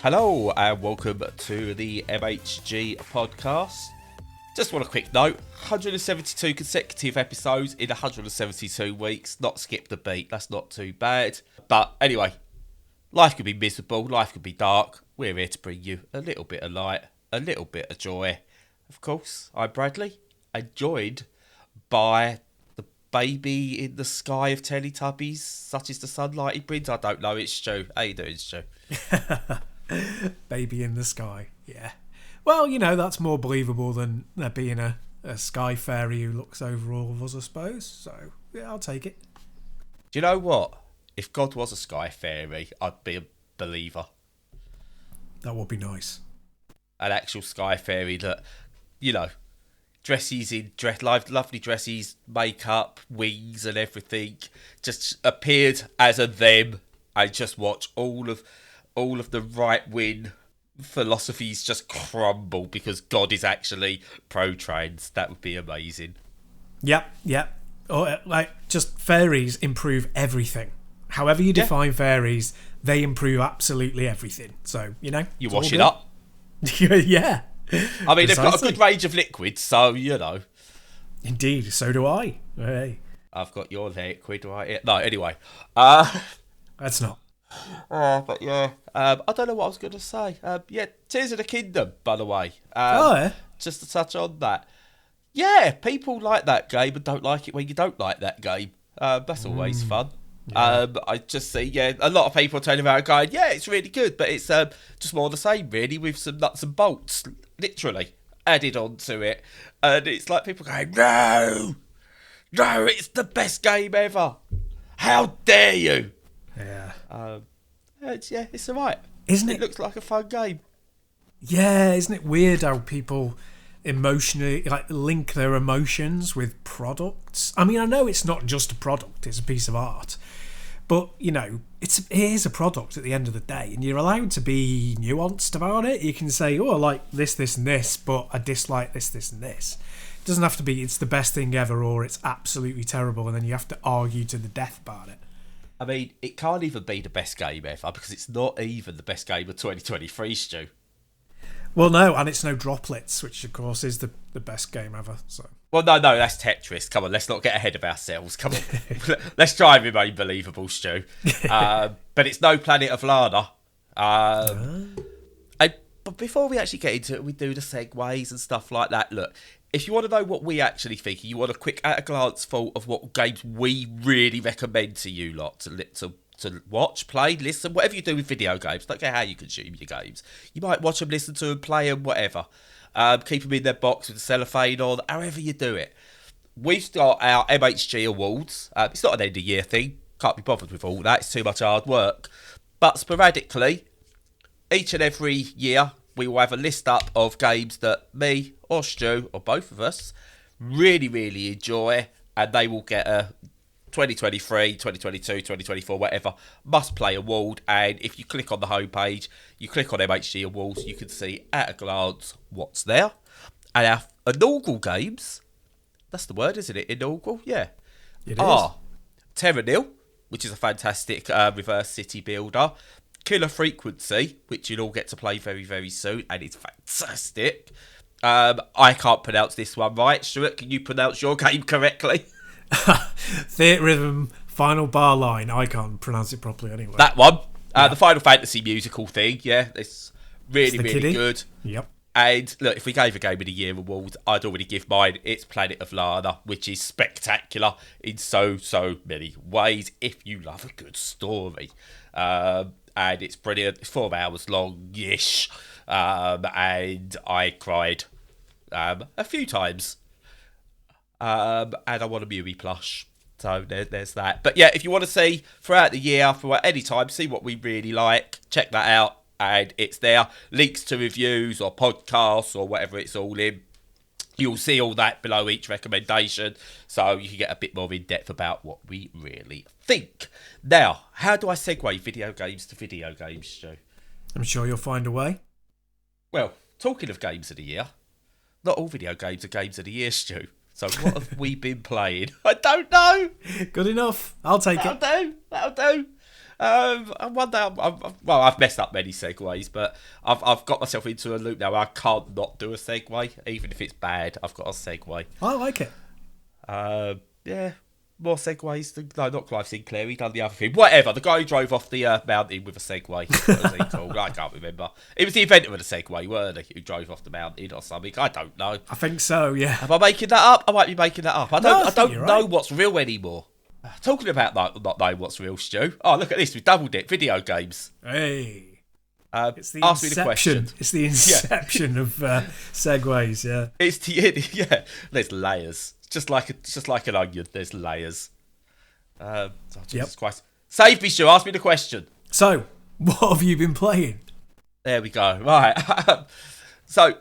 Hello and welcome to the MHG podcast. Just want a quick note, 172 consecutive episodes in 172 weeks, not skipped a beat, that's not too bad. But anyway, life could be miserable, life could be dark, we're here to bring you a little bit of light, a little bit of joy. Of course, I'm Bradley, and joined by the baby in the sky of Teletubbies, such as the sunlight he brings. I don't know, it's Stu. How you doing, Stu? Baby in the sky, yeah. Well, you know, that's more believable than there being a sky fairy who looks over all of us, I suppose. So, yeah, I'll take it. Do you know what? If God was a sky fairy, I'd be a believer. That would be nice. An actual sky fairy that, you know, dresses in lovely dresses, makeup, wings and everything, just appeared as a them and just watch all of the right-wing philosophies just crumble because God is actually pro-trans. That would be amazing. Yep. Or, just fairies improve everything. However you define fairies, they improve absolutely everything. So, you know. You wash it up. Yeah. I mean, they've got a good range of liquids, so, you know. Indeed, so do I. Hey. I've got your liquid right here. No, anyway. That's not. But yeah, I don't know what I was going to say. Tears of the Kingdom, by the way. Just to touch on that. Yeah, people like that game and don't like it when you don't like that game. That's always fun. Yeah. I just see, a lot of people turning around going, yeah, it's really good, but it's just more the same, really, with some nuts and bolts, literally, added onto it. And it's like people going, no, it's the best game ever. How dare you? Yeah. It's alright. Isn't it? It looks like a fun game. Yeah, isn't it weird how people emotionally link their emotions with products? I mean, I know it's not just a product, it's a piece of art. But, you know, it is a product at the end of the day, and you're allowed to be nuanced about it. You can say, oh, I like this, and this, but I dislike this, and this. It doesn't have to be it's the best thing ever or it's absolutely terrible, and then you have to argue to the death about it. I mean, it can't even be the best game ever because it's not even the best game of 2023, Stu. Well, no, and it's no droplets, which of course is the best game ever. So. Well, no, that's Tetris. Come on, let's not get ahead of ourselves. Come on, let's try and remain believable, Stu. But it's no Planet of Lana. But before we actually get into it, we do the segues and stuff like that. Look, if you want to know what we actually think, you want a quick at-a-glance thought of what games we really recommend to you lot to watch, play, listen, whatever you do with video games. Don't care how you consume your games. You might watch them, listen to them, play them, whatever. Keep them in their box with the cellophane on, however you do it. We've got our MHG Awards. It's not an end-of-year thing. Can't be bothered with all that. It's too much hard work. But sporadically, each and every year, we will have a list up of games that me or Stu, or both of us, really, really enjoy, and they will get a 2023, 2022, 2024, whatever, must-play award. And if you click on the homepage, you click on MHG Awards, you can see at a glance what's there. And our inaugural games, that's the word, isn't it? Inaugural? Yeah. It are Terra Nil, which is a fantastic reverse city builder. Killer Frequency, which you'll all get to play very, very soon, and it's fantastic. I can't pronounce this one right. Stuart, can you pronounce your game correctly? Theatrhythm Final Bar Line. I can't pronounce it properly anyway. That one. The Final Fantasy musical thing, it's really, really kiddie. good. Yep. And look, if we gave a Game of the Year award, I'd already give mine. It's Planet of Lana, which is spectacular in so many ways if you love a good story. And it's brilliant. It's 4 hours long-ish. And I cried a few times. And I want a Mewie plush. So there's that. But yeah, if you want to see throughout the year, for any time, see what we really like, check that out. And it's there. Links to reviews or podcasts or whatever it's all in. You'll see all that below each recommendation. So you can get a bit more in depth about what we really think. Now, how do I segue video games to video games, Stu? I'm sure you'll find a way. Well, talking of games of the year, not all video games are games of the year, Stu. So what have we been playing? I don't know. Good enough. I'll take it. That'll do. One day, well, I've messed up many segues, but I've got myself into a loop now where I can't not do a segue, even if it's bad. I've got a segue. I like it. Yeah, more segues. No, not Clive Sinclair. He done the other thing. Whatever. The guy who drove off the mountain with a Segway. What was he called? I can't remember. He was the inventor of the Segway, weren't he? Who drove off the mountain or something? I don't know. I think so. Yeah. Am I making that up? I might be making that up. I don't know right. what's real anymore. Talking about not knowing what's real, Stu. Oh, look at this. We've doubled it. Video games. Hey. It's the ask inception. Me the question. It's the inception of segues. Yeah. It's the There's layers. Just like an onion. There's layers. Jesus Christ. Save me, Stu. Ask me the question. So, what have you been playing? There we go. Right. So,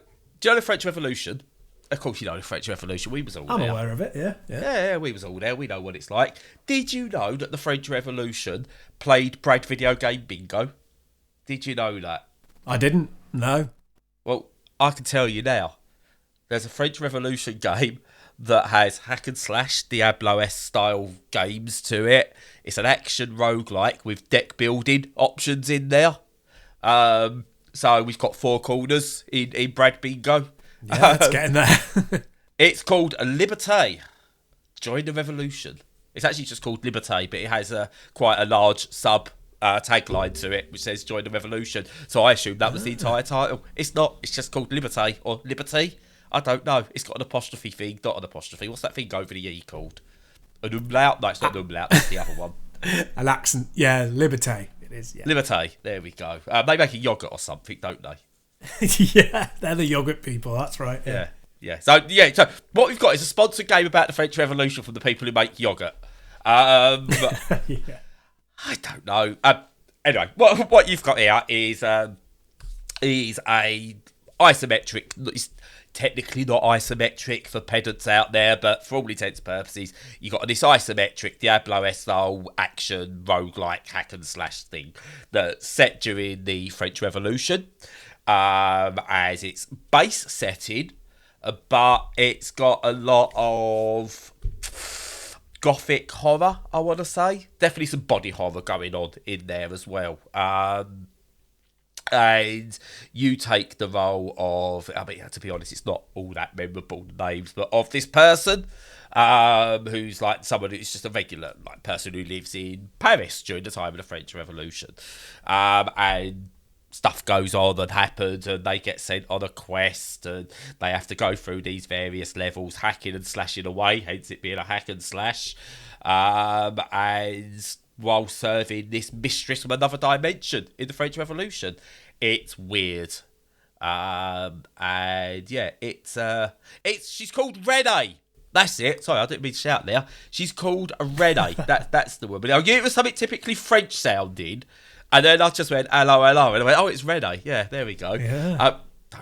do you know the French Revolution? Of course, you know the French Revolution. We was all there. I'm aware of it. Yeah. We was all there. We know what it's like. Did you know that the French Revolution played Brad video game bingo? Did you know that? I didn't. No. Well, I can tell you now. There's a French Revolution game that has hack and slash Diablo-esque style games to it. It's an action roguelike with deck building options in there. So we've got four corners in Brad Bingo. Yeah, it's getting there. It's called Liberté. Join the Revolution. It's actually just called Liberté, but it has quite a large sub tagline to it, which says Join the Revolution. So I assumed that was the entire title. It's not. It's just called Liberté or Liberty. I don't know. It's got an apostrophe thing, not an apostrophe. What's that thing over the E called? An umlaut? No, it's not an umlaut. That's the other one. An accent. Yeah, Liberté. It is, yeah. Liberté. There we go. They make a yoghurt or something, don't they? Yeah, they're the yoghurt people. That's right. Yeah. So what we've got is a sponsored game about the French Revolution from the people who make yoghurt. Yeah. I don't know. Anyway, what you've got here is a isometric. It's technically not isometric for pedants out there, but for all intents and purposes, you got this isometric Diablo-esque style action roguelike hack and slash thing that's set during the French Revolution. As its base setting, but it's got a lot of gothic horror, I want to say. Definitely some body horror going on in there as well. And you take the role of, I mean, to be honest, it's not all that memorable names, but of this person, who's like someone who's just a regular like person who lives in Paris during the time of the French Revolution. And stuff goes on and happens, and they get sent on a quest, and they have to go through these various levels, hacking and slashing away, hence it being a hack and slash, and while serving this mistress from another dimension in the French Revolution. It's weird. And yeah, she's called Renee. That's it. Sorry, I didn't mean to shout there. She's called Renee. That's the woman. I knew it was something typically French sounding. And then I just went, hello. And I went, oh, it's Renee. Yeah, there we go. Yeah.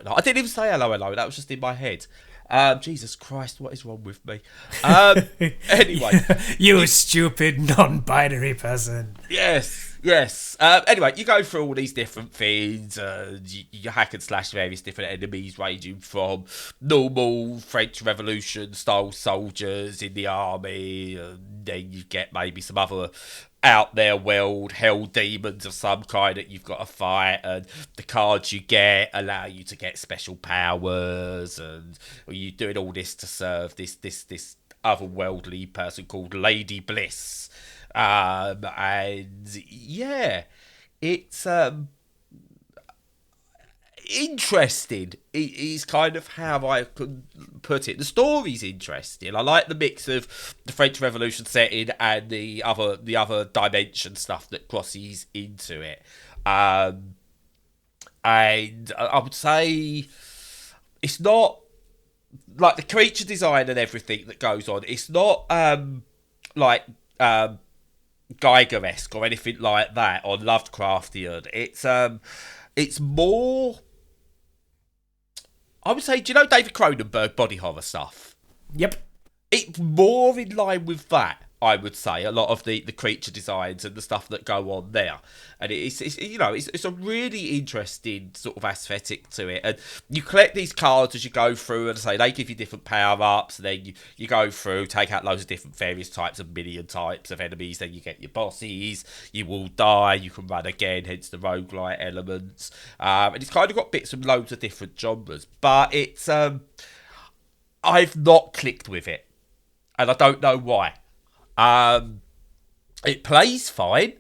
I didn't even say hello. That was just in my head. Jesus Christ, what is wrong with me? Anyway. You stupid non-binary person. Yes. Anyway, you go through all these different things. You hack and slash various different enemies, ranging from normal French Revolution style soldiers in the army, and then you get maybe some other out there world hell demons of some kind that you've got to fight, and the cards you get allow you to get special powers, and you're doing all this to serve this otherworldly person called Lady Bliss. And yeah, it's interesting. Is kind of how I could put it. The story's interesting. I like the mix of the French Revolution setting and the other dimension stuff that crosses into it. And I would say it's not like the creature design and everything that goes on. It's not like Geiger-esque or anything like that, or Lovecraftian. It's more, I would say, do you know David Cronenberg body horror stuff? Yep. It's more in line with that I would say a lot of the creature designs and the stuff that go on there, and it's a really interesting sort of aesthetic to it. And you collect these cards as you go through, and say they give you different power ups. And then you go through, take out loads of different various types of minion types of enemies. Then you get your bosses. You will die. You can run again. Hence the roguelite elements. And it's kind of got bits from loads of different genres, but it's I've not clicked with it, and I don't know why. It plays fine.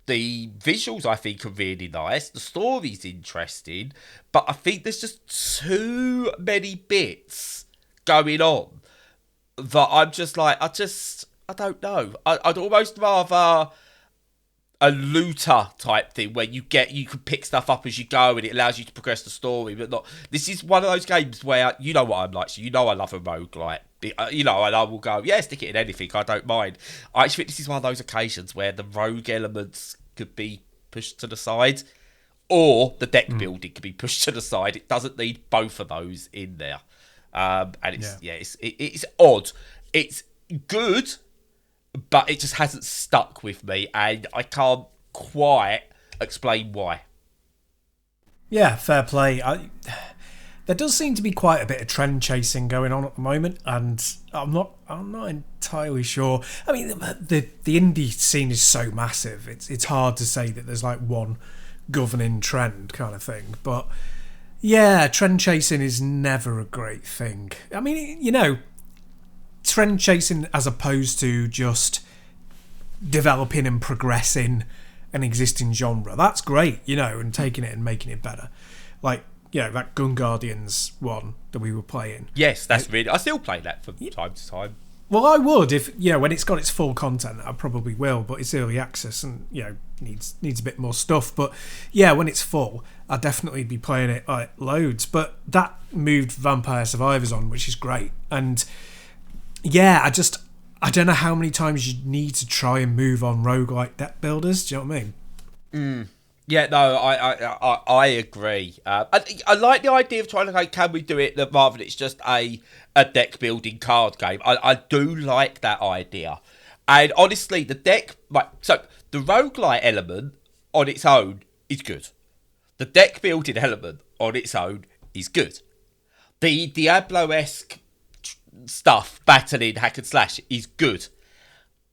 The visuals, I think, are really nice. The story's interesting, but I think there's just too many bits going on that I'm just like, I don't know. I'd almost rather a looter type thing where you can pick stuff up as you go and it allows you to progress the story, but not. This is one of those games where you know what I'm like, so you know I love a roguelite. And I will go, yeah, stick it in anything, I don't mind. I actually think this is one of those occasions where the rogue elements could be pushed to the side, or the deck building could be pushed to the side. It doesn't need both of those in there. And it's odd. It's good, but it just hasn't stuck with me, and I can't quite explain why. Yeah, fair play. There does seem to be quite a bit of trend chasing going on at the moment, and I'm not entirely sure. I mean, the indie scene is so massive. It's hard to say that there's like one governing trend kind of thing. But yeah, trend chasing is never a great thing. I mean, trend chasing as opposed to just developing and progressing an existing genre. That's great, and taking it and making it better. Like, that Gun Guardians one that we were playing. Yes, that's really... I still play that from time to time. Well, I would if, when it's got its full content, I probably will, but it's early access and, needs a bit more stuff. But, yeah, when it's full, I'll definitely be playing it like loads. But that moved Vampire Survivors on, which is great. And, yeah, I don't know how many times you need to try and move on roguelike deck builders. Do you know what I mean? Yeah, no, I agree. I like the idea of trying to go, can we do it rather than it's just a deck building card game. I do like that idea. And honestly, the roguelite element on its own is good. The deck building element on its own is good. The Diablo-esque stuff, battling, hack and slash, is good.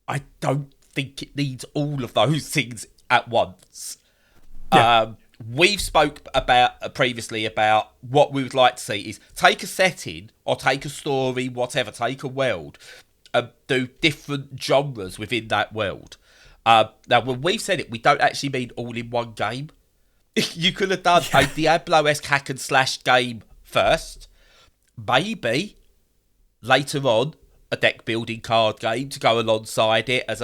I don't think it needs all of those things at once. Yeah. We've spoke about previously about what we would like to see is take a setting or take a story, whatever, take a world, and do different genres within that world. Now, when we've said it, we don't actually mean all in one game. You could have done a Diablo-esque hack and slash game first, maybe later on a deck building card game to go alongside it as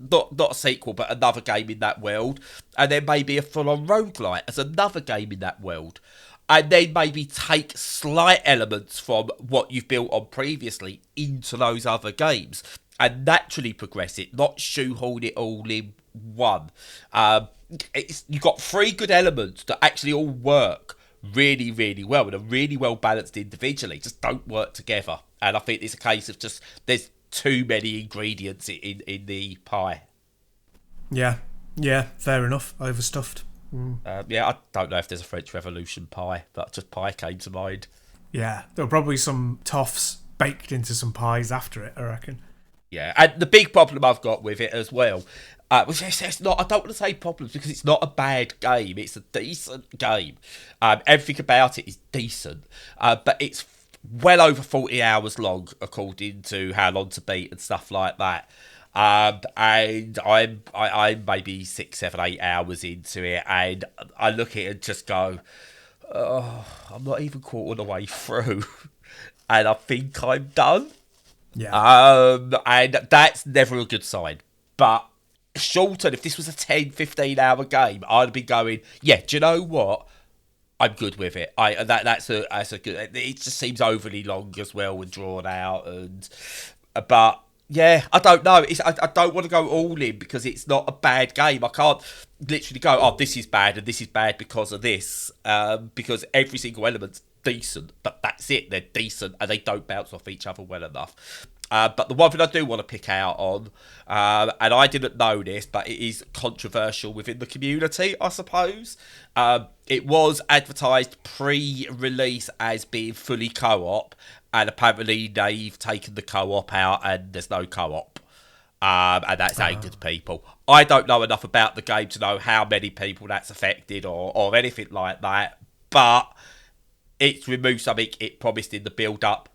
not a sequel, but another game in that world, and then maybe a full-on roguelite as another game in that world, and then maybe take slight elements from what you've built on previously into those other games, and naturally progress it, not shoehorn it all in one. You've got 3 good elements that actually all work really, really well, and are really well balanced individually, just don't work together. And I think it's a case of just, there's too many ingredients in the pie. Yeah, fair enough. Overstuffed. I don't know if there's a French Revolution pie, but just pie came to mind. Yeah, there were probably some toffs baked into some pies after it, I reckon. Yeah, and the big problem I've got with it as well, it's not, I don't want to say problems because it's not a bad game, it's a decent game. Everything about it is decent, but it's well over 40 hours long according to how long to beat and stuff like that. And I'm maybe 6, 7, 8 hours into it, and I look at it and just go, oh, I'm not even quarter the way through, and I think I'm done. Yeah. And that's never a good sign. But shorter, if this was a 10, 15 hour game, I'd be going, yeah, do you know what? I'm good with it. That's a good. It just seems overly long as well and drawn out, but yeah, I don't know. I don't want to go all in because it's not a bad game. I can't literally go, oh, this is bad and this is bad because of this, because every single element's decent, but that's it. They're decent and they don't bounce off each other well enough. But the one thing I do want to pick out on, and I didn't know this, but it is controversial within the community, I suppose. It was advertised pre-release as being fully co-op, and apparently they've taken the co-op out and there's no co-op. And that's angered people. I don't know enough about the game to know how many people that's affected or anything like that, but it's removed something it promised in the build-up.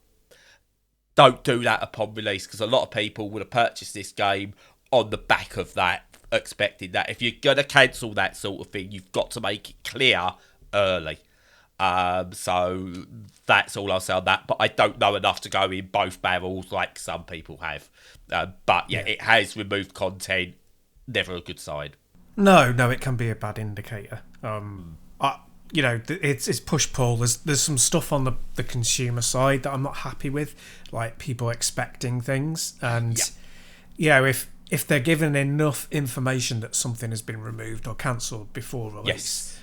Don't do that upon release, because a lot of people would have purchased this game on the back of that, expecting that. If you're going to cancel that sort of thing, you've got to make it clear early. So that's all I'll say on that. But I don't know enough to go in both barrels like some people have. But yeah, it has removed content. Never a good sign. No, it can be a bad indicator. It's push-pull. There's some stuff on the consumer side that I'm not happy with, like people expecting things. And, if they're given enough information that something has been removed or cancelled before release,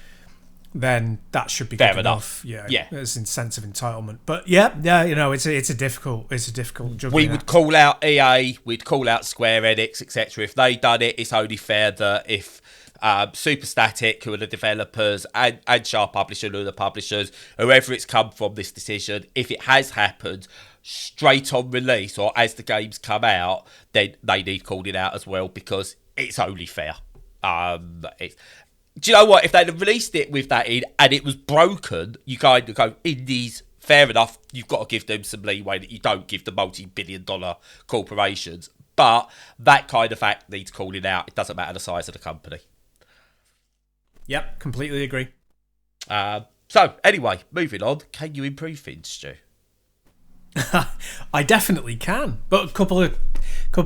then that should be good enough. Yeah. There's incentive entitlement. But, it's a difficult juggling We would call out EA, we'd call out Square Enix, etc. If they done it, it's only fair that if Super Static, who are the developers, and Sharp Publishing, who are the publishers, whoever it's come from this decision, if it has happened straight on release or as the games come out, then they need called it out as well, because it's only fair. Do you know what? If they'd have released it with that in and it was broken, you kind of go, indies, fair enough, you've got to give them some leeway that you don't give the multi-billion-dollar corporations. But that kind of act needs calling out. It doesn't matter the size of the company. Yep, completely agree. So, anyway, moving on. Can you improve things, Stu? I definitely can. But a couple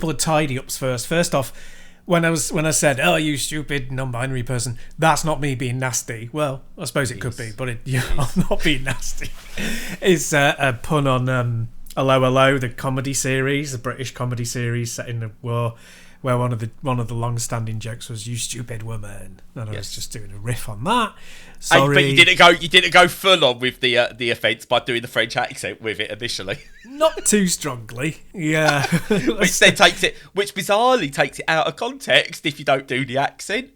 of tidy-ups first. First off, when I said, "Oh, you stupid non-binary person," that's not me being nasty. Well, I suppose it could be, but I'm not being nasty. It's a pun on Allo, the comedy series, the British comedy series set in the war, where one of the long-standing jokes was "You stupid woman," and I was just doing a riff on that. Sorry, but you didn't go full on with the offence by doing the French accent with it initially. Not too strongly, yeah. which bizarrely takes it out of context if you don't do the accent.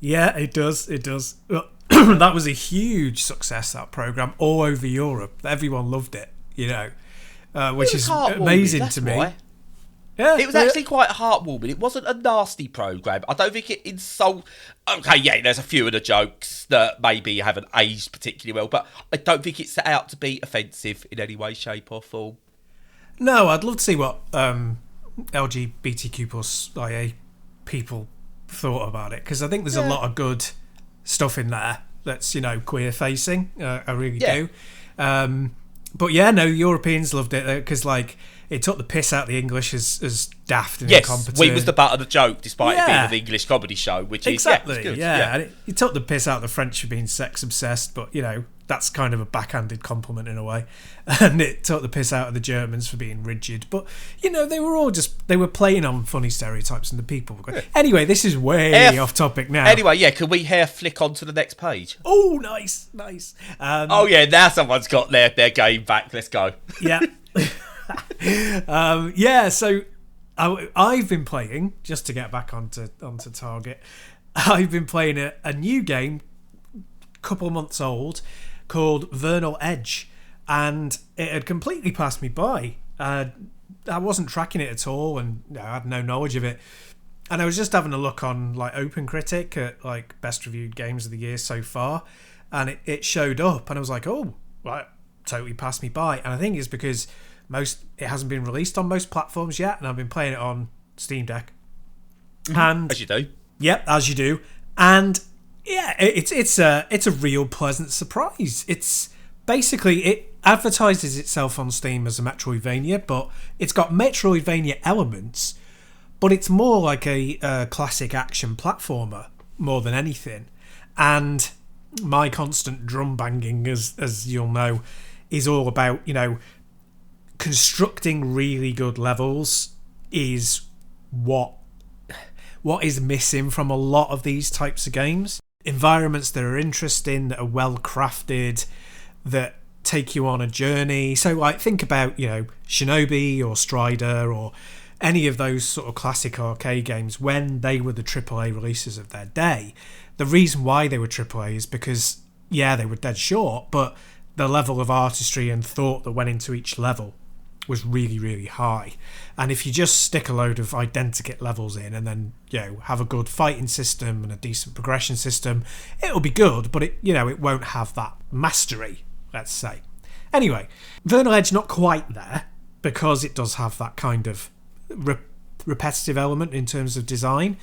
Yeah, it does. That was a huge success, that programme, all over Europe. Everyone loved it, which is amazing to me. Why. Yeah, it was actually quite heartwarming. It wasn't a nasty programme. I don't think it insults... Okay, yeah, there's a few of the jokes that maybe haven't aged particularly well, but I don't think it's set out to be offensive in any way, shape or form. No, I'd love to see what LGBTQ plus IA people thought about it, because I think there's a lot of good stuff in there that's, queer facing. I really do. But Europeans loved it because, it took the piss out of the English as daft and incompetent. We was the butt of the joke, despite it being an English comedy show, which exactly, is good. And it took the piss out of the French for being sex obsessed, but that's kind of a backhanded compliment in a way. And it took the piss out of the Germans for being rigid, but they were playing on funny stereotypes, and the people were going. Anyway, this is way off topic now. Anyway, can we flick on to the next page? Oh, nice. Now someone's got their game back. Let's go. Yeah. So I've been playing, just to get back onto target, I've been playing a new game, couple months old, called Vernal Edge, and it had completely passed me by. I wasn't tracking it at all, and I had no knowledge of it, and I was just having a look on OpenCritic at best reviewed games of the year so far, and it showed up, and I was like, oh, right, totally passed me by. And I think it's because it hasn't been released on most platforms yet, and I've been playing it on Steam Deck. And as you do. Yep, as you do. And yeah, it's a real pleasant surprise. It's basically, it advertises itself on Steam as a Metroidvania, but it's got Metroidvania elements, but it's more like a classic action platformer more than anything. And my constant drum banging, as you'll know, is all about, constructing really good levels is what is missing from a lot of these types of games. Environments that are interesting, that are well crafted, that take you on a journey. So like think about, Shinobi or Strider or any of those sort of classic arcade games when they were the AAA releases of their day. The reason why they were AAA is because, they were dead short, but the level of artistry and thought that went into each level was really, really high. And if you just stick a load of identikit levels in and then, have a good fighting system and a decent progression system, it'll be good, but it won't have that mastery, let's say. Anyway, Vernal Edge not quite there, because it does have that kind of repetitive element in terms of design,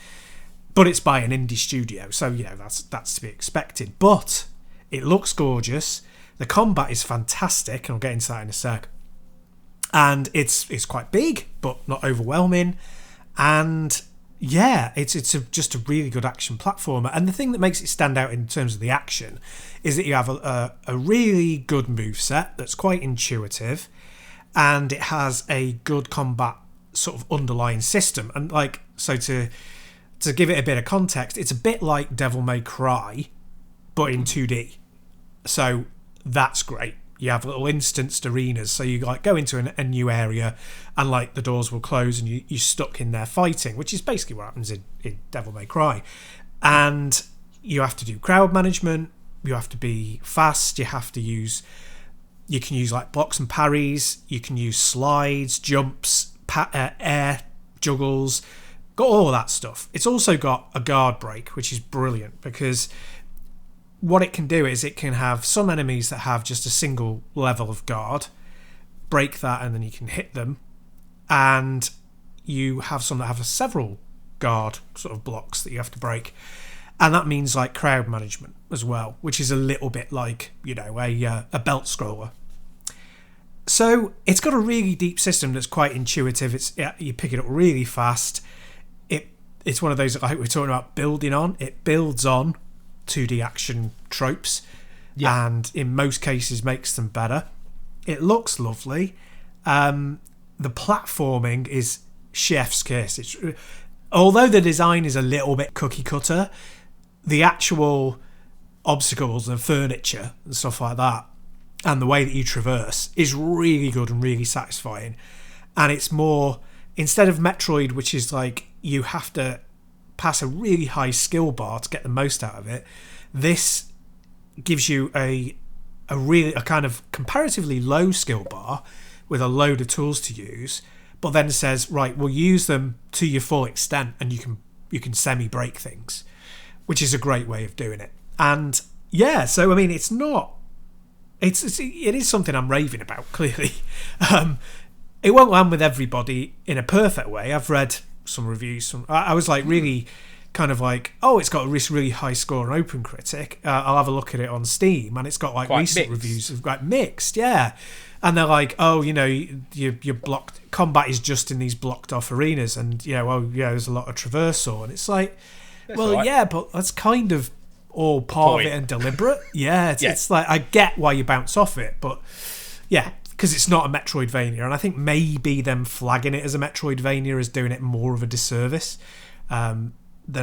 but it's by an indie studio, so that's to be expected. But it looks gorgeous, the combat is fantastic, and I'll get into that in a sec, and it's quite big but not overwhelming, and it's just a really good action platformer. And the thing that makes it stand out in terms of the action is that you have a really good moveset that's quite intuitive, and it has a good combat sort of underlying system. And to give it a bit of context, it's a bit like Devil May Cry but in 2D, so that's great. You have little instanced arenas, so you go into a new area and the doors will close and you're stuck in there fighting, which is basically what happens in Devil May Cry. And you have to do crowd management, you have to be fast, you can use blocks and parries, you can use slides, jumps, air juggles, got all of that stuff. It's also got a guard break, which is brilliant, because what it can do is it can have some enemies that have just a single level of guard, break that and then you can hit them, and you have some that have several guard sort of blocks that you have to break, and that means crowd management as well, which is a little bit like a belt scroller. So it's got a really deep system that's quite intuitive. You pick it up really fast. It's one of those we're talking about building on. It builds on 2D action tropes, and in most cases makes them better. It looks lovely. The platforming is chef's kiss. Although the design is a little bit cookie cutter, the actual obstacles and furniture and stuff like that, and the way that you traverse, is really good and really satisfying. And it's more, instead of Metroid, which is you have to pass a really high skill bar to get the most out of it, this gives you a kind of comparatively low skill bar with a load of tools to use, but then says, right, we'll use them to your full extent, and you can semi break things, which is a great way of doing it. And so I mean, it is something I'm raving about, clearly. It won't land with everybody in a perfect way. I've read some reviews. I was really kind of it's got this really high score on OpenCritic. I'll have a look at it on Steam, and it's got quite recent mixed reviews of mixed, and they're your blocked combat is just in these blocked off arenas, and there's a lot of traversal, and it's but that's kind of all part of it and deliberate. It's I get why you bounce off it, but because it's not a Metroidvania, and I think maybe them flagging it as a Metroidvania is doing it more of a disservice than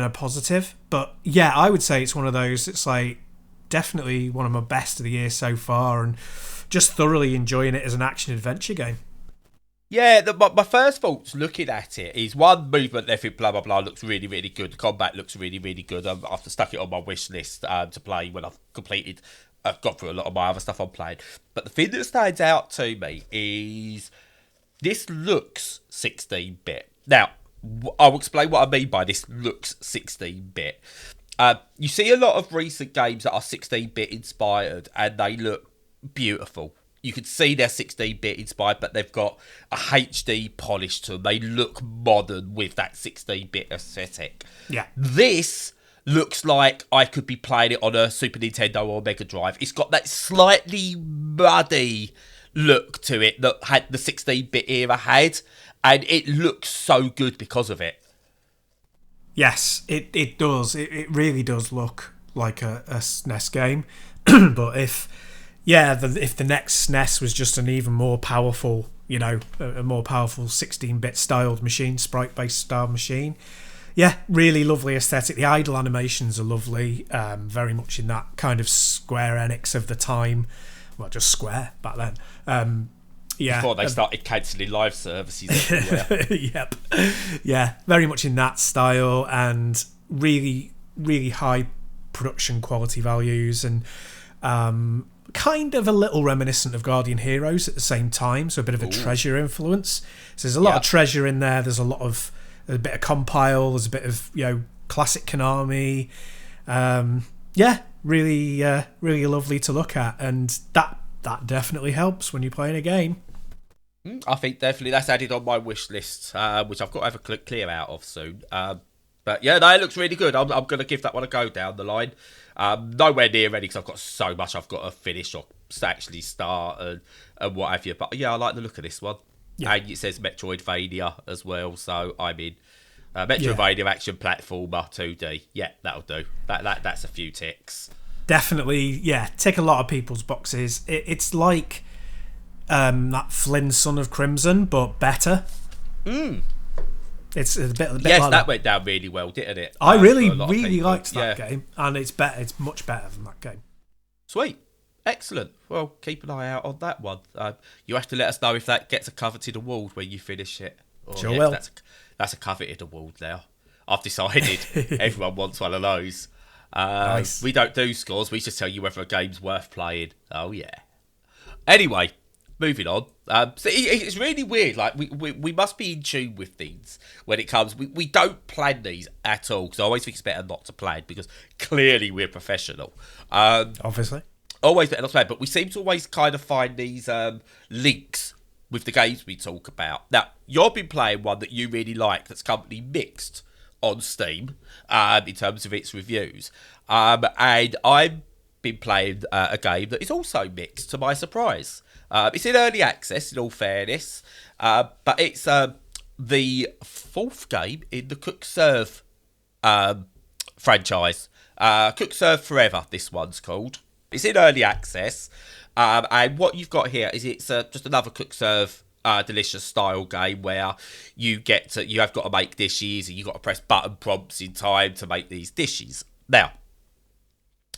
a positive. But I would say it's one of those. It's definitely one of my best of the year so far, and just thoroughly enjoying it as an action adventure game. My first thoughts looking at it is, one, movement, everything, blah blah blah, looks really really good. The combat looks really really good. I've stuck it on my wish list to play when I've completed. I've got through a lot of my other stuff I'm playing. But the thing that stands out to me is this looks 16-bit. Now, I'll explain what I mean by this looks 16-bit. You see a lot of recent games that are 16-bit inspired, and they look beautiful. You can see they're 16-bit inspired, but they've got a HD polish to them. They look modern with that 16-bit aesthetic. This looks like I could be playing it on a Super Nintendo or Mega Drive. It's got that slightly muddy look to it that had the 16-bit era had, and it looks so good because of it. Yes, it does. It really does look like a SNES game. But if the next SNES was just an even more powerful, a more powerful 16-bit styled machine, sprite-based style machine. Really lovely aesthetic. The idle animations are lovely, very much in that kind of Square Enix of the time well, just Square back then. Yeah, before they started cancelling live services everywhere. Yep. Yeah, very much in that style, and really, really high production quality values, and kind of a little reminiscent of Guardian Heroes at the same time, so a bit of a treasure influence. So there's a lot of treasure in there. There's a bit of compile. There's a bit of classic Konami. Really, really lovely to look at, and that definitely helps when you're playing a game. I think definitely that's added on my wish list, which I've got to have a clear out of soon. But yeah, no, it looks really good. I'm going to give that one a go down the line. Nowhere near ready because I've got so much I've got to finish or actually start and what have you. But yeah, I like the look of this one. Yeah. And it says Metroidvania as well, so I'm in. Metroidvania action platformer 2D. Yeah, that'll do. That's a few ticks. Definitely, yeah. Tick a lot of people's boxes. It's like that Flynn Son of Crimson, but better. It's a bit yes, like that went down really well, didn't it? I really liked that game, and it's better. It's much better than that game. Sweet, excellent. Well, keep an eye out on that one. You have to let us know if that gets a coveted award when you finish it. Sure will. That's a coveted award now. I've decided everyone wants one of those. Nice. We don't do scores. We just tell you whether a game's worth playing. Oh yeah. Anyway, moving on. So it's really weird. Like we must be in tune with things when it comes. We don't plan these at all because I always think it's better not to plan because clearly we're professional. Obviously, always better not to plan. But we seem to always kind of find these links with the games we talk about. Now you've been playing one that you really like that's currently mixed on Steam in terms of its reviews, and I've been playing a game that is also mixed to my surprise. It's in early access, in all fairness, but it's the fourth game in the Cook Serve franchise. Cook Serve Forever, this one's called. It's in early access, and what you've got here is it's just another Cook Serve delicious style game where you have got to make dishes and you've got to press button prompts in time to make these dishes. Now,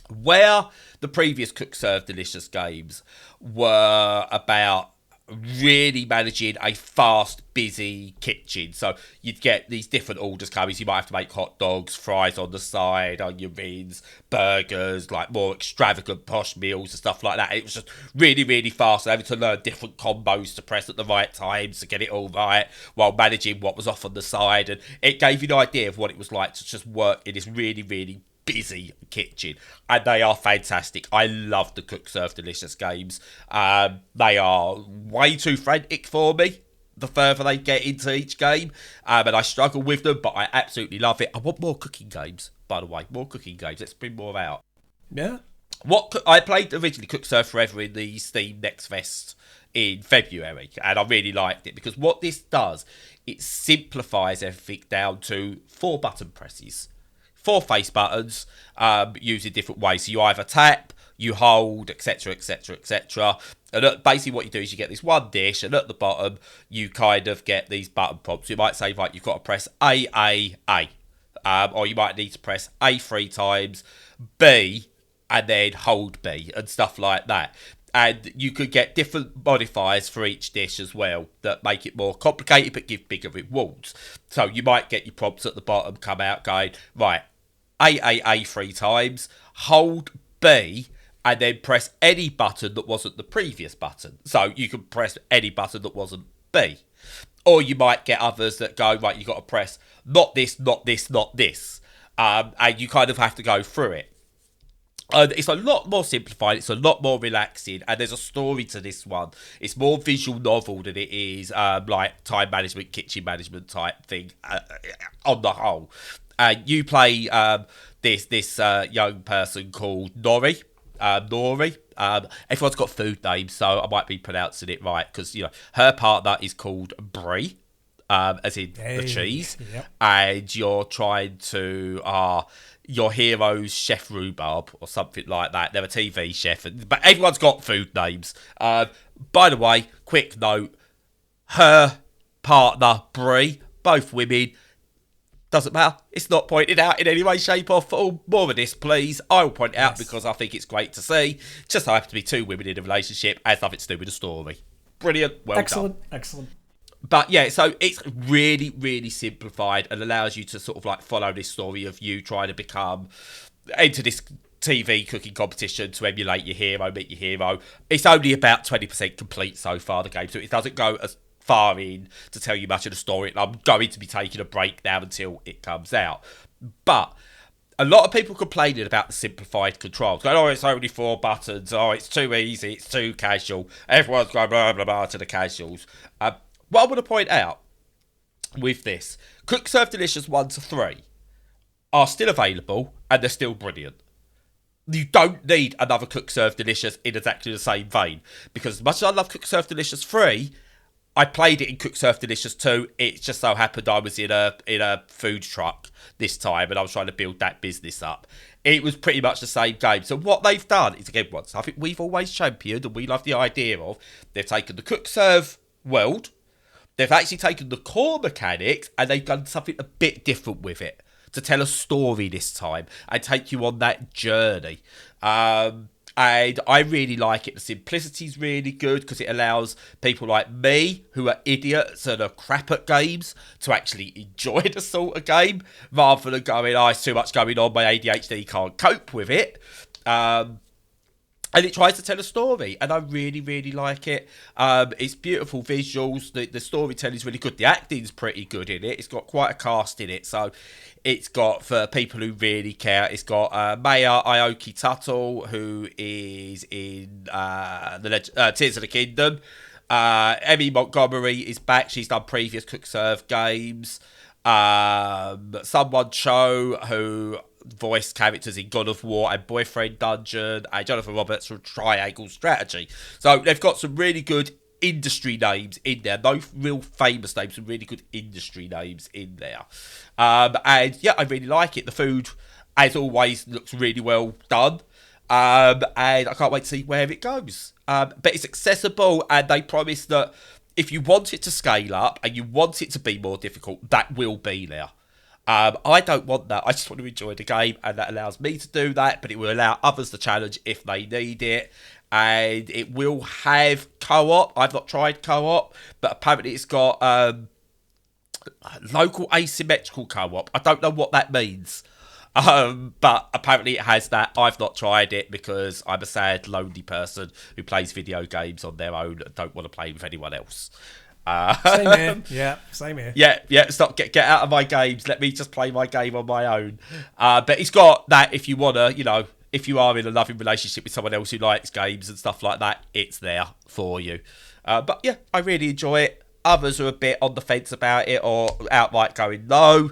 where the previous Cook Serve delicious games were about really managing a fast, busy kitchen. So you'd get these different orders coming. So you might have to make hot dogs, fries on the side, onion rings, burgers, like more extravagant posh meals and stuff like that. It was just really, really fast. Having to learn different combos to press at the right times to get it all right while managing what was off on the side. And it gave you an idea of what it was like to just work in this really, really busy kitchen, and they are fantastic. I love the Cook Serve delicious games. They are way too frantic for me the further they get into each game, and I struggle with them, but I absolutely love it. I want more cooking games, by the way. More cooking games. Let's bring more out. Yeah. What I played originally Cook Serve Forever in the Steam Next Fest in February, and I really liked it because what this does, it simplifies everything down to 4 button presses. 4 face buttons used in different ways. So you either tap, you hold, etc, etc, etc. And basically what you do is you get this one dish, and at the bottom you kind of get these button prompts. You might say, right, you've got to press A, or you might need to press A 3 times, B, and then hold B, and stuff like that. And you could get different modifiers for each dish as well that make it more complicated but give bigger rewards. So you might get your prompts at the bottom come out going, right, A 3 times, hold B, and then press any button that wasn't the previous button. So you can press any button that wasn't B. Or you might get others that go, right, you've got to press not this, not this, not this. And you kind of have to go through it. It's a lot more simplified, it's a lot more relaxing, and there's a story to this one. It's more visual novel than it is like time management, kitchen management type thing on the whole. You play this young person called Nori. Everyone's got food names, so I might be pronouncing it right, because her partner is called Brie, as in the cheese, yep. And you're trying to... your hero's Chef Rhubarb or something like that. They're a TV chef, but everyone's got food names. By the way, quick note, her partner, Brie, both women, Doesn't matter. It's not pointed out in any way, shape or form. More of this, please. I will point it out because I think it's great to see. Just so happen to be two women in a relationship. Has nothing to do with the story. Brilliant. Well done. Excellent. But yeah, so it's really, really simplified and allows you to sort of like follow this story of you trying to enter this TV cooking competition to emulate your hero, meet your hero. It's only about 20% complete so far, the game, so it doesn't go as far in to tell you much of the story, and I'm going to be taking a break now until it comes out. But a lot of people complaining about the simplified controls, going, oh, it's only 4 buttons, oh, it's too easy, it's too casual, everyone's going blah blah blah to the casuals. What I want to point out with this, Cook Serve Delicious 1 to 3 are still available and they're still brilliant. You don't need another Cook Serve Delicious in exactly the same vein, because as much as I love Cook Serve Delicious 3, I played it in Cook Serve Delicious 2. It just so happened I was in a food truck this time and I was trying to build that business up. It was pretty much the same game. So what they've done is, again, what I think we've always championed and we love the idea of, they've taken the Cook Serve world, they've actually taken the core mechanics and they've done something a bit different with it to tell a story this time and take you on that journey. And I really like it. The simplicity's really good because it allows people like me, who are idiots and are crap at games, to actually enjoy the sort of game rather than going, oh, it's too much going on, my ADHD can't cope with it. And it tries to tell a story, and I really, really like it. It's beautiful visuals. The storytelling is really good. The acting's pretty good in it. It's got quite a cast in it, so it's got, for people who really care, it's got Maya Aoki Tuttle, who is in Tears of the Kingdom. Emmy Montgomery is back. She's done previous Cook Serve games. Someone Cho, who voiced characters in God of War and Boyfriend Dungeon, and Jonathan Roberts from Triangle Strategy. So they've got some really good industry names in there. No real famous names, some really good industry names in there. And yeah, I really like it. The food, as always, looks really well done. And I can't wait to see where it goes. But it's accessible, and they promise that if you want it to scale up and you want it to be more difficult, that will be there. I don't want that. I just want to enjoy the game, and that allows me to do that, but it will allow others to challenge if they need it. And it will have co-op. I've not tried co-op, but apparently it's got local asymmetrical co-op. I don't know what that means. But apparently it has that. I've not tried it because I'm a sad, lonely person who plays video games on their own and don't want to play with anyone else. Same here. Yeah, same here. Yeah. Stop. Get out of my games. Let me just play my game on my own. But it's got that. If you wanna, if you are in a loving relationship with someone else who likes games and stuff like that, it's there for you. But yeah, I really enjoy it. Others are a bit on the fence about it or outright going no.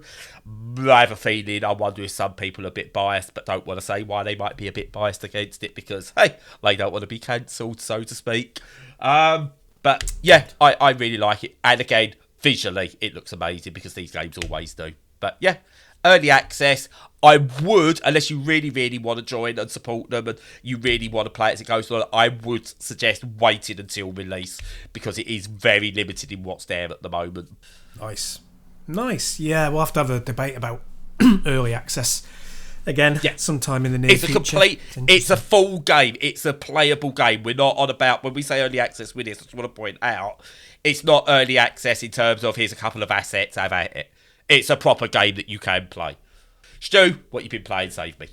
I have a feeling, I wonder if some people are a bit biased, but don't want to say why they might be a bit biased against it because, hey, they don't want to be cancelled, so to speak. But yeah, I really like it. And again, visually, it looks amazing because these games always do. But yeah, early access. I would, unless you really, really want to join and support them and you really want to play it as it goes on, I would suggest waiting until release because it is very limited in what's there at the moment. Nice. Yeah, we'll have to have a debate about early access again sometime in the near future. It's a full game. It's a playable game. We're not on about, when we say early access with this, I just want to point out, it's not early access in terms of here's a couple of assets, have at it. It's a proper game that you can play. Stu, what you been playing? Save me.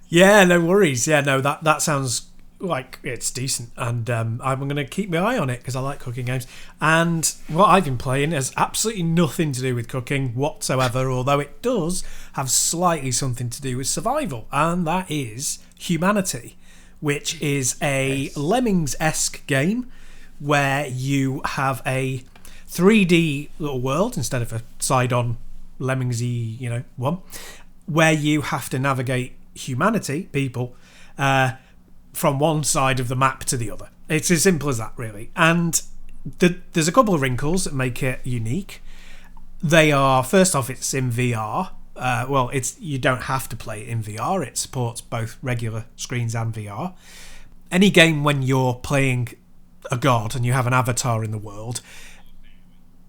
Yeah, no worries. Yeah, no, that sounds like it's decent, and I'm going to keep my eye on it because I like cooking games. And what I've been playing has absolutely nothing to do with cooking whatsoever, although it does have slightly something to do with survival, and that is Humanity, which is a Lemmings-esque game where you have a 3D little world instead of a side-on Lemmingsy, one, where you have to navigate humanity, people, from one side of the map to the other. It's as simple as that, really. And there's a couple of wrinkles that make it unique. They are, first off, it's in VR. You don't have to play it in VR. It supports both regular screens and VR. Any game when you're playing a god and you have an avatar in the world,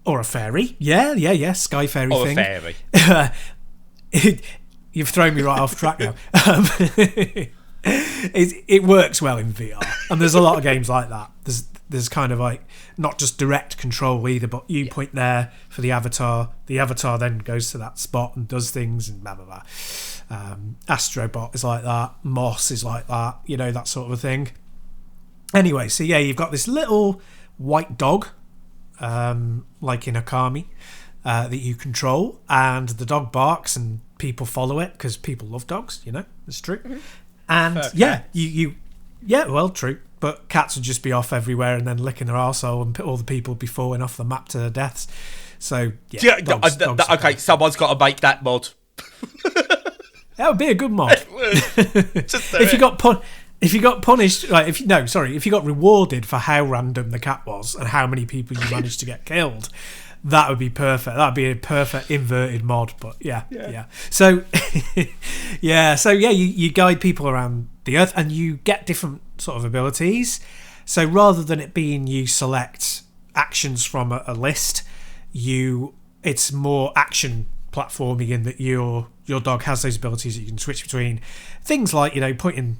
Or a fairy. Yeah. Sky fairy Or thing. a fairy. You've thrown me right off track now. It works well in VR, and there's a lot of games like that. There's kind of like not just direct control either, but you point there for the avatar then goes to that spot and does things and blah blah blah. Astrobot is like that, Moss is like that, that sort of a thing. Anyway, so yeah, you've got this little white dog, like in Akami, that you control, and the dog barks and people follow it because people love dogs, it's true. Mm-hmm. And true, but cats would just be off everywhere and then licking their arsehole, and all the people would be falling off the map to their deaths. So dogs okay, someone's got to make that mod. That would be a good mod. If you got punished, if you got rewarded for how random the cat was and how many people you managed to get killed, that would be perfect. That'd be a perfect inverted mod. But yeah. So you guide people around the earth, and you get different sort of abilities. So rather than it being you select actions from a list, it's more action platforming in that your dog has those abilities that you can switch between. Things like pointing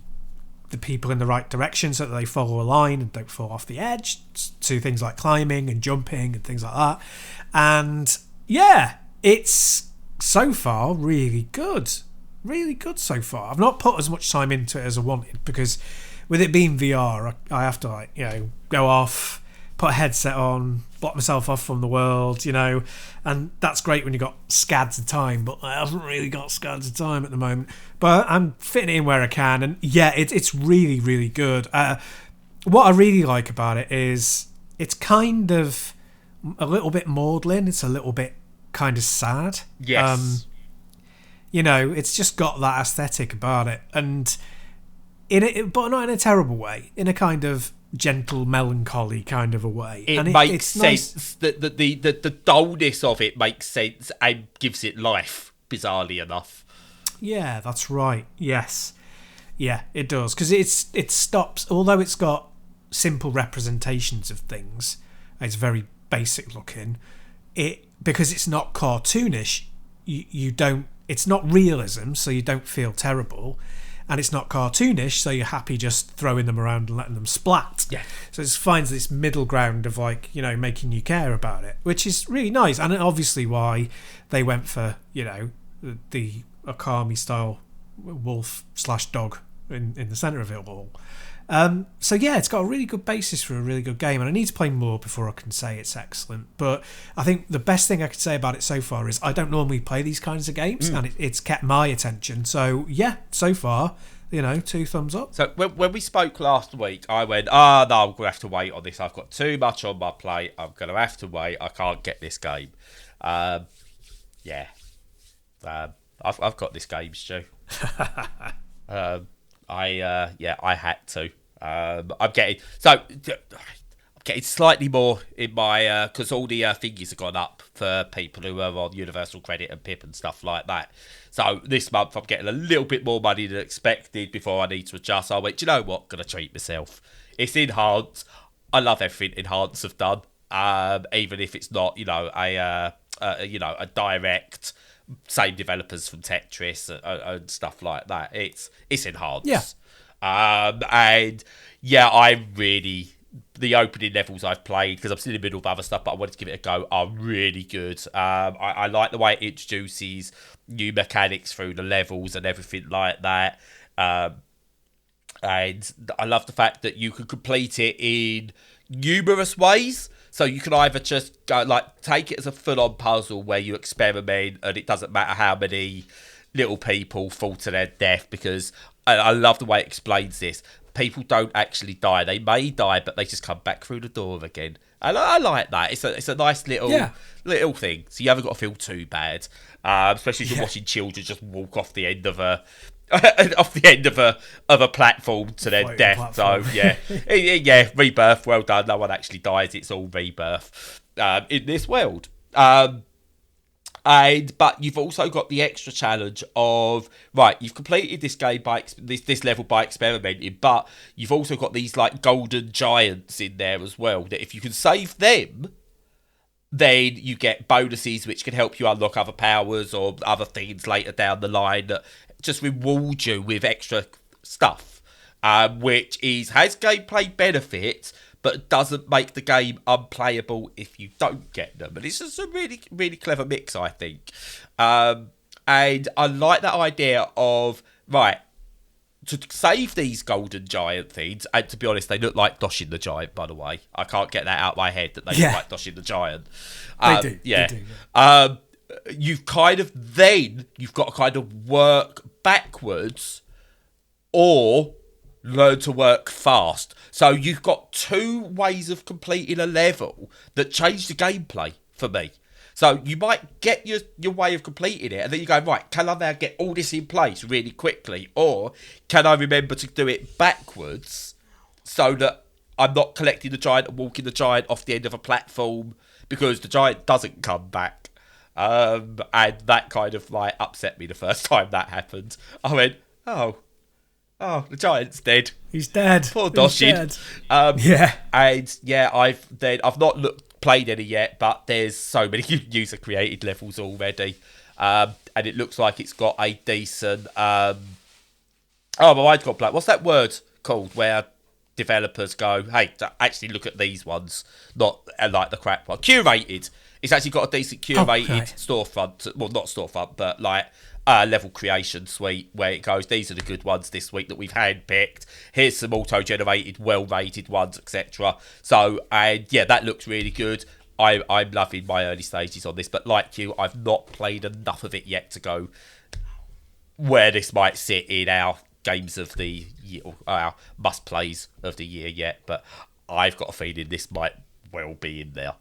the people in the right direction so that they follow a line and don't fall off the edge, to things like climbing and jumping and things like that. And yeah, it's so far really good so far. I've not put as much time into it as I wanted, because with it being VR, I have to go off, put a headset on, block myself off from the world, and that's great when you've got scads of time, but I haven't really got scads of time at the moment. But I'm fitting it in where I can, and yeah, it's really, really good. What I really like about it is it's kind of a little bit maudlin. It's a little bit kind of sad. Yes. It's just got that aesthetic about it, and but not in a terrible way, in a kind of gentle melancholy kind of a way. It makes sense. Nice. The dullness of it makes sense and gives it life, bizarrely enough. Yeah, that's right. Yes. Yeah, it does. Because it stops, although it's got simple representations of things, it's very basic looking, because it's not cartoonish, you don't, it's not realism, so you don't feel terrible. And it's not cartoonish, so you're happy just throwing them around and letting them splat. Yeah. So it finds this middle ground of making you care about it, which is really nice. And obviously why they went for, the Akami style wolf/dog in the centre of it all. So yeah, it's got a really good basis for a really good game, and I need to play more before I can say it's excellent. But I think the best thing I could say about it so far is I don't normally play these kinds of games, and it's kept my attention. So yeah, so far, 2 thumbs up. So when we spoke last week, I went, no, I'm going to have to wait on this. I've got too much on my plate. I'm going to have to wait. I can't get this game. I've got this game, Stu. I had to. I'm getting slightly more in my because all the figures have gone up for people who are on Universal Credit and PIP and stuff like that. So this month I'm getting a little bit more money than expected before I need to adjust. So I went, do you know what? Gonna treat myself. It's enhanced. I love everything enhanced have done. Even if it's not, a direct. Same developers from Tetris and stuff like that. It's enhanced. Yeah. And yeah, I really, the opening levels I've played, because I'm still in the middle of other stuff, but I wanted to give it a go, are really good. I like the way it introduces new mechanics through the levels and everything like that. And I love the fact that you can complete it in numerous ways. So you can either just go take it as a full-on puzzle where you experiment, and it doesn't matter how many little people fall to their death, because I love the way it explains this. People don't actually die. They may die, but they just come back through the door again. And I like that. It's a nice little thing. So you haven't got to feel too bad, especially if you're watching children just walk off the end of a platform to their death. So yeah, rebirth. Well done. No one actually dies. It's all rebirth in this world. But you've also got the extra challenge of you've completed this game by this level by experimenting, but you've also got these golden giants in there as well. That if you can save them, then you get bonuses which can help you unlock other powers or other things later down the line that just reward you with extra stuff, which has gameplay benefits, but doesn't make the game unplayable if you don't get them. And it's just a really, really clever mix, I think. And I like that idea of, right, to save these golden giant things, and to be honest, they look like Doshin the Giant, by the way. I can't get that out of my head that they look like Doshin the Giant. They do. Yeah. They do, yeah. You've got to kind of work backwards or learn to work fast. So you've got two ways of completing a level that change the gameplay for me. So you might get your way of completing it, and then you go, right, can I now get all this in place really quickly? Or can I remember to do it backwards so that I'm not collecting the giant and walking the giant off the end of a platform because the giant doesn't come back? And that kind of like upset me the first time that happened. I went, oh, the giant's dead. He's dead. Poor Doshin. Yeah. And yeah, I've not played any yet, but there's so many user created levels already, and it looks like it's got a decent. My mind's got blank. What's that word called where developers go, hey, actually look at these ones, not like the crap one. Curated. It's actually got a decent curated storefront. Well, not storefront, but like level creation suite where it goes, these are the good ones this week that we've handpicked. Here's some auto-generated, well-rated ones, etc. So, and yeah, that looks really good. I'm loving my early stages on this, but like you, I've not played enough of it yet to go where this might sit in our games of the year, or our must-plays of the year yet, but I've got a feeling this might well be in there.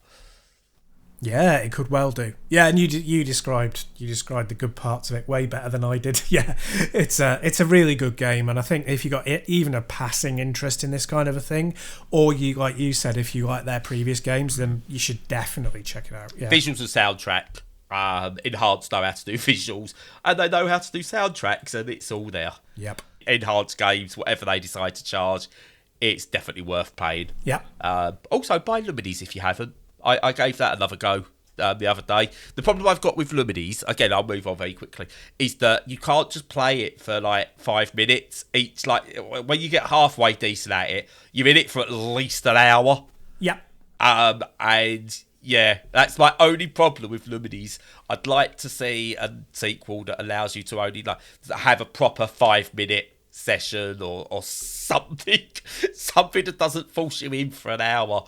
Yeah, it could well do. Yeah, and you described the good parts of it way better than I did. Yeah, it's a really good game, and I think if you got even a passing interest in this kind of a thing, or you, like you said, if you like their previous games, then you should definitely check it out. Yeah. Visuals and soundtrack. Enhanced know how to do visuals, and they know how to do soundtracks, and it's all there. Yep. Enhanced games, whatever they decide to charge, it's definitely worth playing. Yep. Also, buy Lumines if you haven't. I gave that another go the other day. The problem I've got with Lumines, again, I'll move on very quickly, is that you can't just play it for like 5 minutes each. Like, when you get halfway decent at it, you're in it for at least an hour. Yep. And yeah, that's my only problem with Lumines. I'd like to see a sequel that allows you to only like have a proper 5-minute session or something that doesn't force you in for an hour,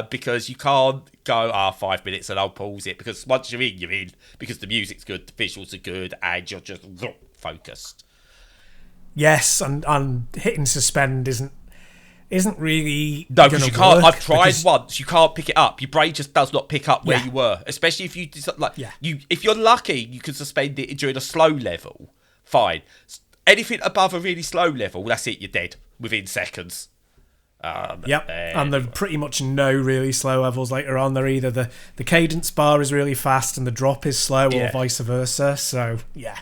because you can't go 5 minutes and I'll pause it, because once you're in because the music's good, the visuals are good, and you're just focused. Yes, and hitting suspend isn't really because you can't. I've tried once. You can't pick it up. Your brain just does not pick up where you were, especially if you if you're lucky, you can suspend it during a slow level. Fine. Anything above a really slow level, that's it, you're dead within seconds. Yep, and there are pretty much no really slow levels later on. They're either the cadence bar is really fast and the drop is slow, or vice versa. So, yeah.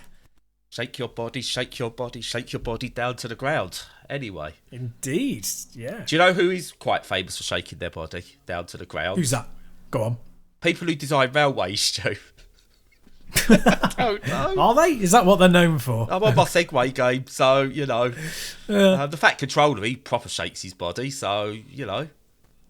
Shake your body, shake your body, shake your body down to the ground. Anyway. Indeed, yeah. Do you know who is quite famous for shaking their body down to the ground? Who's that? Go on. People who design railways, Stu. I don't know. Are they? Is that what they're known for? I'm on my Segway game, so, you know. The Fat Controller, he proper shakes his body, so, you know.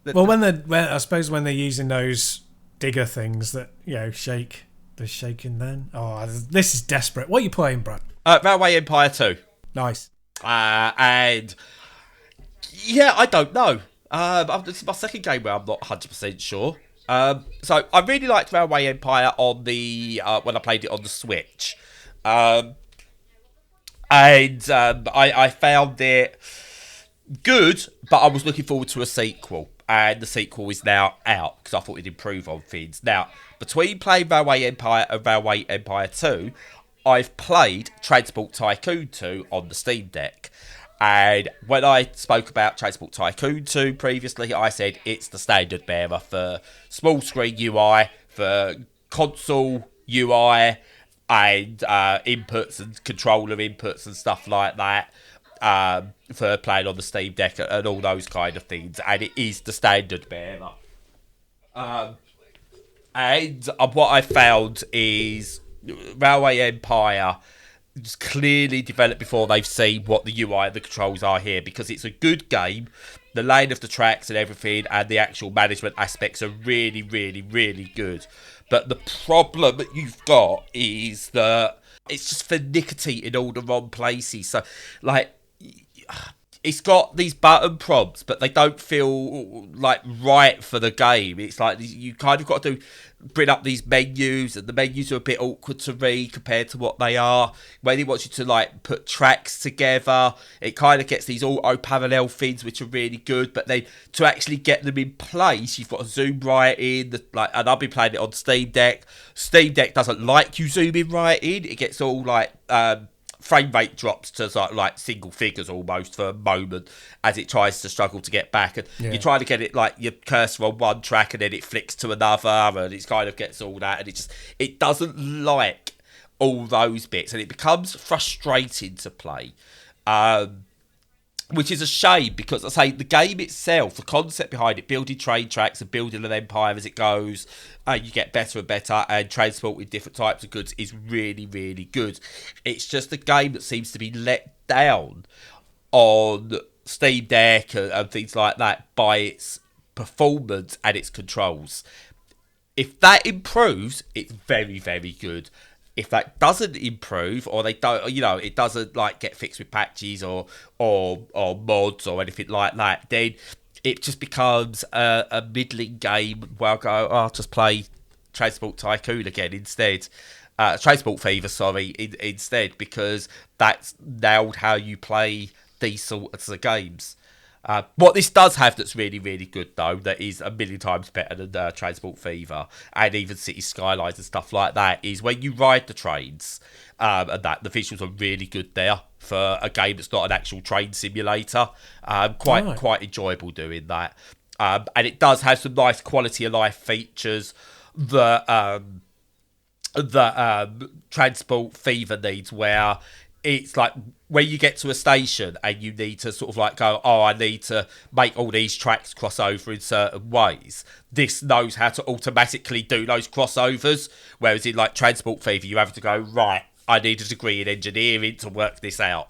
Well, I suppose when they're using those digger things that, shake, they're shaking then. Oh, this is desperate. What are you playing, Brad? Railway Empire 2. Nice. And, yeah, I don't know. This is my second game where I'm not 100% sure. So I really liked Railway Empire on the when I played it on the Switch, and I found it good, but I was looking forward to a sequel, and the sequel is now out because I thought it'd improve on things. Now, between playing Railway Empire and Railway Empire 2, I've played Transport Tycoon 2 on the Steam Deck. And when I spoke about Transport Tycoon 2 previously, I said it's the standard bearer for small screen UI, for console UI, and inputs and controller inputs and stuff like that, for playing on the Steam Deck and all those kind of things. And it is the standard bearer. And what I found is Railway Empire just clearly developed before they've seen what the UI and the controls are here, because it's a good game. The laying of the tracks and everything and the actual management aspects are really, really, really good. But the problem that you've got is that it's just finicky in all the wrong places. So, like, it's got these button prompts, but they don't feel like right for the game. It's like you kind of got to bring up these menus, and the menus are a bit awkward to read compared to what they are. When it wants you to like put tracks together, it kind of gets these auto parallel things which are really good. But then to actually get them in place, you've got to zoom right in. And I've been playing it on Steam Deck. Steam Deck doesn't like you zooming right in. It gets all like frame rate drops to like single figures almost for a moment as it tries to struggle to get back, and you try to get it like your cursor on one track and then it flicks to another, and it kind of gets all that, and it doesn't like all those bits, and it becomes frustrating to play, which is a shame, because I say the game itself, the concept behind it, building train tracks and building an empire as it goes, you get better and better, and transport with different types of goods is really, really good. It's just a game that seems to be let down on Steam Deck and things like that by its performance and its controls. If that improves, it's very, very good. If that doesn't improve, or they don't, it doesn't like get fixed with patches or mods or anything like that, then it just becomes a middling game where I go, I'll just play Transport Tycoon again instead. Transport Fever, sorry, instead, because that's nailed how you play these sorts of games. What this does have that's really, really good, though, that is a million times better than Transport Fever and even City Skylines and stuff like that, is when you ride the trains, and that the visuals are really good there for a game that's not an actual train simulator. Quite enjoyable doing that. And it does have some nice quality of life features that Transport Fever needs, where it's like when you get to a station and you need to sort of like go, I need to make all these tracks cross over in certain ways. This knows how to automatically do those crossovers, whereas in like Transport Fever, you have to go, right, I need a degree in engineering to work this out.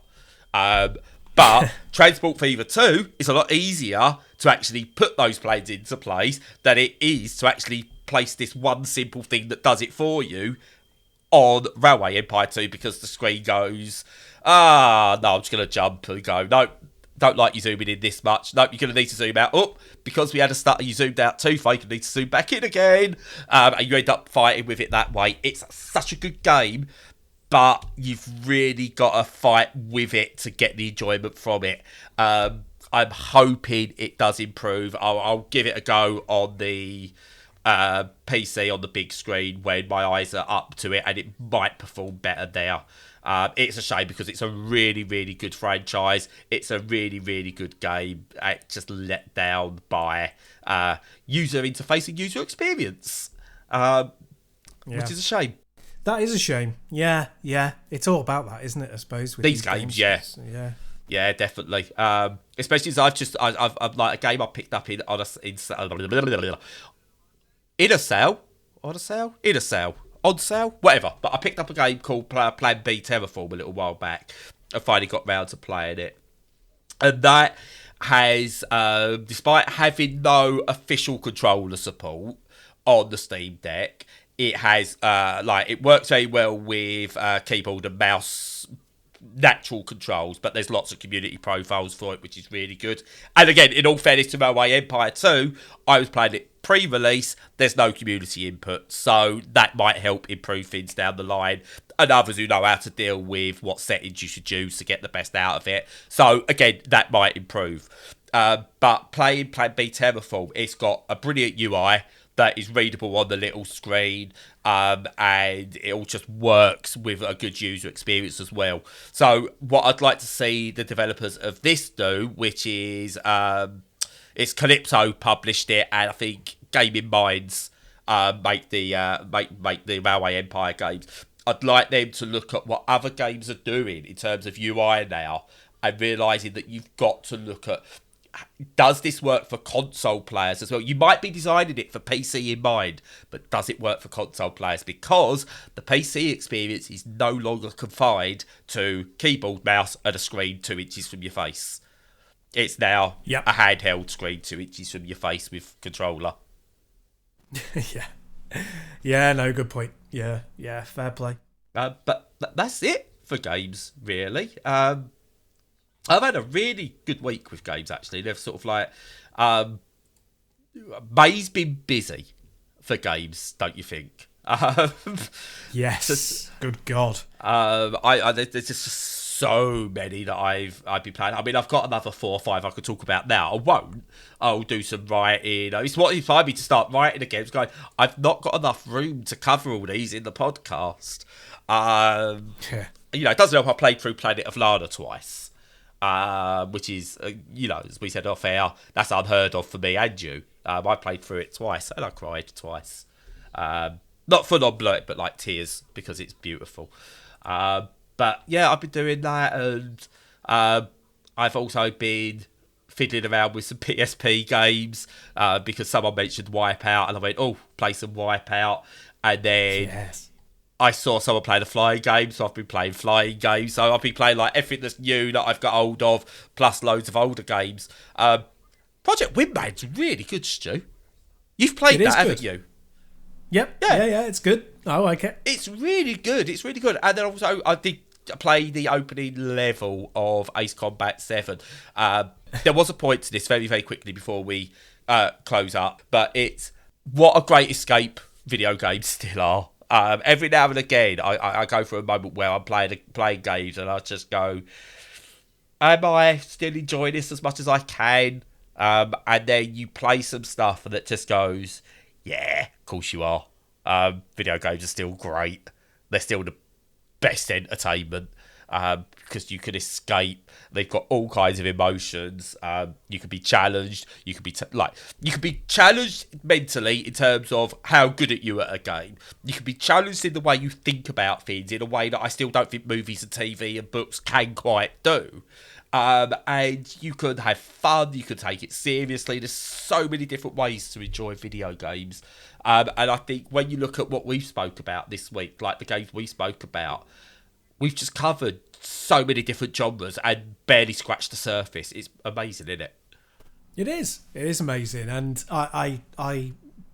But Transport Fever 2 is a lot easier to actually put those planes into place than it is to actually place this one simple thing that does it for you on Railway Empire 2, because the screen goes, no, I'm just going to jump and go, no, don't like you zooming in this much. No, you're going to need to zoom out. Oh, because we had a stutter, you zoomed out too far, you need to zoom back in again. And you end up fighting with it that way. It's such a good game, but you've really got to fight with it to get the enjoyment from it. I'm hoping it does improve. I'll give it a go on the PC on the big screen when my eyes are up to it, and it might perform better there. It's a shame because it's a really, really good franchise. It's a really, really good game. It's just let down by user interface and user experience, which is a shame. That is a shame. Yeah. It's all about that, isn't it? I suppose with these games, yeah. Definitely. Especially as I've like a game I picked up in a sale, on sale, whatever. But I picked up a game called Plan B Terraform a little while back. I finally got round to playing it, and that has, despite having no official controller support on the Steam Deck, it has it works very well with keyboard and mouse natural controls, but there's lots of community profiles for it, which is really good. And again, in all fairness to Railway Empire 2, I was playing it pre-release. There's no community input, so that might help improve things down the line, and others who know how to deal with what settings you should use to get the best out of it. So again, that might improve. But playing Plan B Terraform, it's got a brilliant UI that is readable on the little screen, and it all just works with a good user experience as well. So what I'd like to see the developers of this do, which is it's Calypso published it, and I think Gaming Minds make the Railway Empire games. I'd like them to look at what other games are doing in terms of UI now, and realising that you've got to look at does this work for console players as well? You might be designing it for PC in mind, but does it work for console players? Because the PC experience is no longer confined to keyboard, mouse, and a screen 2 inches from your face. It's now a handheld screen 2 inches from your face with controller. Yeah, no, good point. Yeah, fair play. But that's it for games, really. I've had a really good week with games, actually. They've sort of like... May's been busy for games, don't you think? Yes, good God. There's just so many that I've been playing. I mean, I've got another 4 or 5 I could talk about now. I won't. I'll do some writing. It's what if I me to start writing again. It's going, I've not got enough room to cover all these in the podcast. It doesn't help I played through Planet of Lana twice. Which is, as we said off air, that's unheard of for me and you. I played through it twice and I cried twice. Not full on blood, but like tears because it's beautiful. But yeah, I've been doing that, and I've also been fiddling around with some PSP games because someone mentioned Wipeout, and I went, oh, play some Wipeout, and then I saw someone playing a flying game, so I've been playing flying games. So I've been playing like everything that's new that I've got hold of, plus loads of older games. Project Windman's really good, Stu. You've played that, haven't you? Yep. Yeah, it's good. I like it. It's really good. And then also I did play the opening level of Ace Combat 7. There was a point to this very, very quickly before we close up, but it's what a great escape video games still are. Every now and again, I go for a moment where I'm playing games and I just go, am I still enjoying this as much as I can? And then you play some stuff and it just goes, yeah, of course you are. Video games are still great. They're still the best entertainment because you can escape. They've got all kinds of emotions. You can be challenged. You can be you can be challenged mentally in terms of how good at you at a game. You can be challenged in the way you think about things in a way that I still don't think movies and TV and books can quite do. And you could have fun. You could take it seriously. There's so many different ways to enjoy video games. And I think when you look at what we've spoke about this week, like the games we spoke about, we've just covered so many different genres and barely scratched the surface. It's amazing, isn't it? It is. It is amazing. And I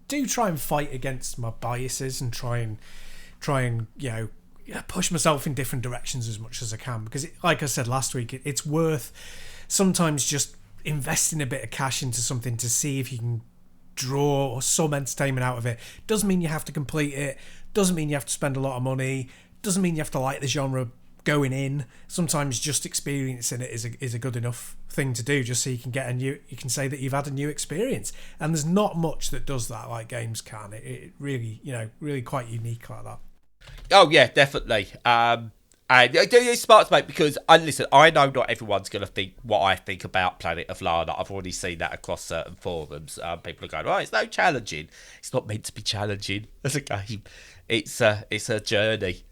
do try and fight against my biases and try and push myself in different directions as much as I can. Because, like I said last week, it's worth sometimes just investing a bit of cash into something to see if you can draw some entertainment out of it. Doesn't mean you have to complete it. Doesn't mean you have to spend a lot of money. Doesn't mean you have to like the genre going in. Sometimes just experiencing it is a good enough thing to do, just so you can say that you've had a new experience. And there's not much that does that like games can. It really, really quite unique like that. Oh yeah, definitely. And it's smart to make because listen, I know not everyone's going to think what I think about Planet of Lana. I've already seen that across certain forums. People are going, "Oh, it's no challenging." It's not meant to be challenging as a game. It's a journey.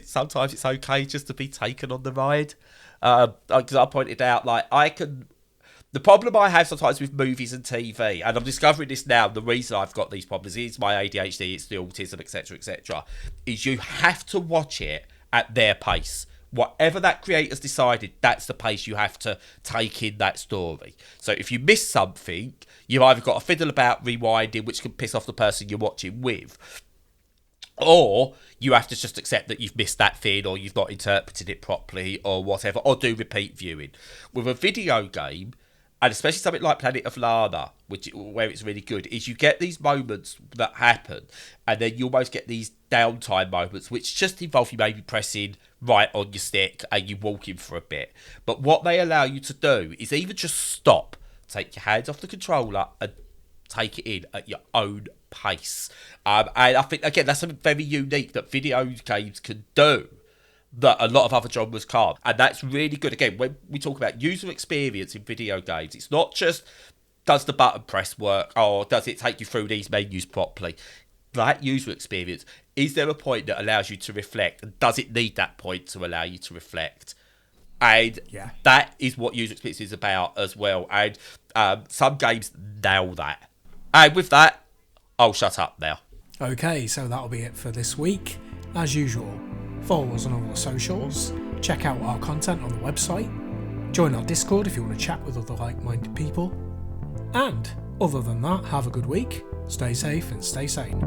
Sometimes it's okay just to be taken on the ride. Because I pointed out, the problem I have sometimes with movies and TV, and I'm discovering this now, the reason I've got these problems is my ADHD, it's the autism, etc., is you have to watch it at their pace. Whatever that creator's decided, that's the pace you have to take in that story. So if you miss something, you've either got to fiddle about rewinding, which can piss off the person you're watching with, or you have to just accept that you've missed that thing, or you've not interpreted it properly, or whatever, or do repeat viewing. With a video game, and especially something like Planet of Lana, where it's really good, is you get these moments that happen, and then you almost get these downtime moments, which just involve you maybe pressing right on your stick and you walking for a bit. But what they allow you to do is even just stop, take your hands off the controller, and take it in at your own pace. And I think, again, that's something very unique that video games can do that a lot of other genres can't. And that's really good. Again, when we talk about user experience in video games, it's not just does the button press work or does it take you through these menus properly. That user experience, is there a point that allows you to reflect, and does it need that point to allow you to reflect? And Yeah. that is what user experience is about as well. And some games nail that. And with that, I'll shut up now. Okay, so that'll be it for this week. As usual, follow us on all the socials, check out our content on the website, join our Discord if you want to chat with other like-minded people, and other than that, have a good week, stay safe and stay sane.